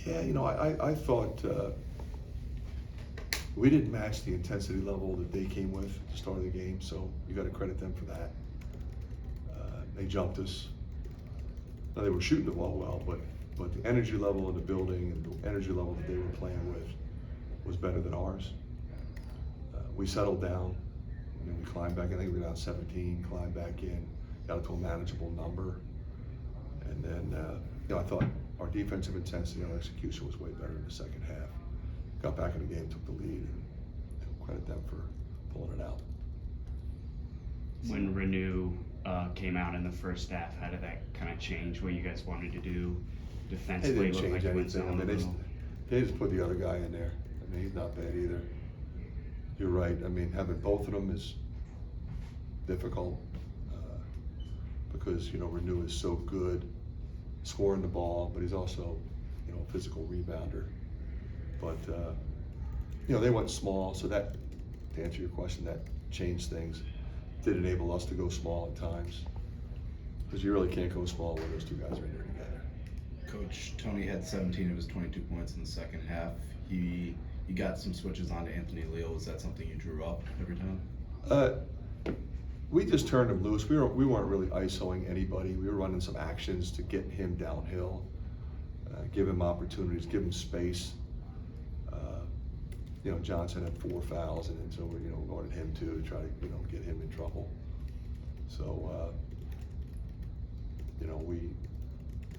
Yeah, I thought we didn't match the intensity level that they came with at the start of the game, so you got to credit them for that. They jumped us. Now, they were shooting the ball well, but the energy level in the building and the energy level that they were playing with was better than ours. We settled down. We climbed back. I think we were down 17. Climbed back in, got it to a manageable number, and then I thought our defensive intensity and our execution was way better in the second half. Got back in the game, took the lead, and credit them for pulling it out. When Renew came out in the first half, how did that kind of change what you guys wanted to do defensively? They didn't change anything. I mean, they just put the other guy in there. I mean, he's not bad either. You're right. I mean, having both of them is difficult because Renew is so good scoring the ball, but he's also a physical rebounder. But they went small, so that, to answer your question, that changed things. Did enable us to go small at times, because you really can't go small when those two guys are in there together. Coach, Tony had 17 of his 22 points in the second half. He got some switches onto Anthony Leal. Was that something you drew up every time? We just turned him loose. We weren't really isoing anybody. We were running some actions to get him downhill, give him opportunities, give him space. Johnson had 4 fouls, and so we're guarding him too to try to get him in trouble. So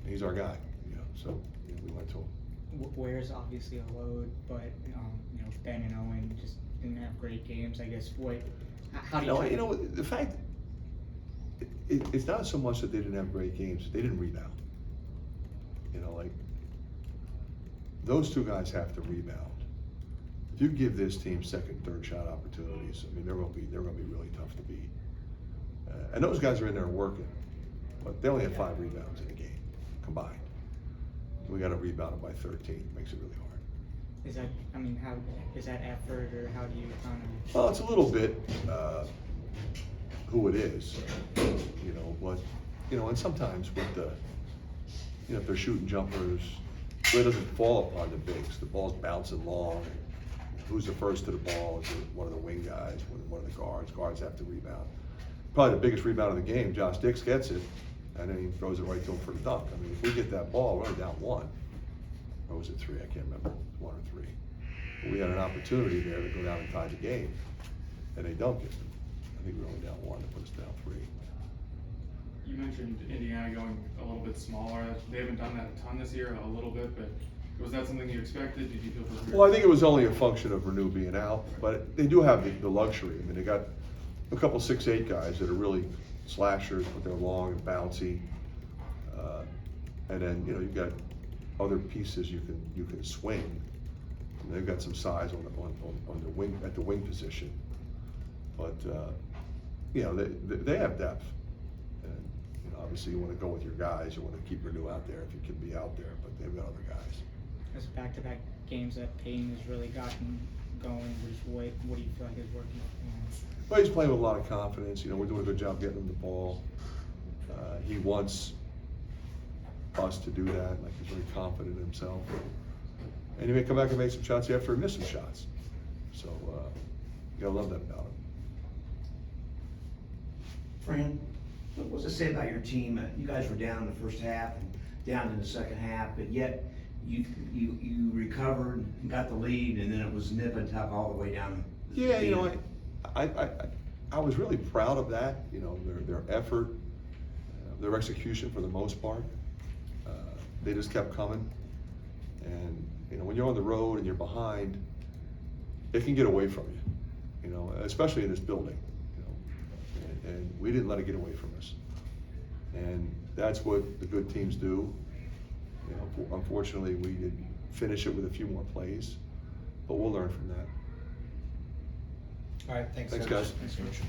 he's our guy. So we went to him. Ware's obviously a load, but Ben and Owen just didn't have great games. I guess how do you? The fact it's not so much that they didn't have great games; they didn't rebound. Like those two guys have to rebound. If you give this team second, third shot opportunities, I mean they're going to be really tough to beat. And those guys are in there working, but they only had 5 rebounds in the game combined. We got to rebound it by 13. Makes it really hard. Is that? I mean, how is that effort, or how do you kind of? Well, it's a little bit who it is, but and sometimes with the, if they're shooting jumpers, it doesn't fall upon the bigs. The ball's bouncing long. Who's the first to the ball? Is it one of the wing guys? One of the guards? Guards have to rebound. Probably the biggest rebound of the game. Josh Dix gets it, and then he throws it right to him for the dunk. I mean, if we get that ball, we're only down 1. Or was it 3? I can't remember. 1 or 3. But we had an opportunity there to go down and tie the game, and they dunk it. I think we were only down 1 to put us down 3. You mentioned Indiana going a little bit smaller. They haven't done that a ton this year, a little bit, but was that something you expected? Did you feel prepared? Well, I think it was only a function of Renew being out, but they do have the luxury. I mean, they got a couple 6'8" guys that are really slashers, but they're long and bouncy. And then you've got other pieces you can swing. And they've got some size on the wing at the wing position, but they have depth. And obviously you want to go with your guys. You want to keep Renew out there if you can be out there, but they've got other guys. As back-to-back games that Payne has really gotten going, what do you feel like is working for him? Well, he's playing with a lot of confidence. We're doing a good job getting him the ball. He wants us to do that. Like, he's very confident in himself. And he may come back and make some shots after he missed some shots. So you gotta love that about him. Fran, what was it say about your team? You guys were down in the first half and down in the second half, but yet you recovered and got the lead, and then it was nip and tuck all the way down. Yeah, I was really proud of that. Their effort, their execution for the most part. They just kept coming, and when you're on the road and you're behind, it can get away from you. Especially in this building. And we didn't let it get away from us. And that's what the good teams do. Unfortunately, we didn't finish it with a few more plays, but we'll learn from that. All right, thanks Thanks, Coach. guys. Thanks, Coach.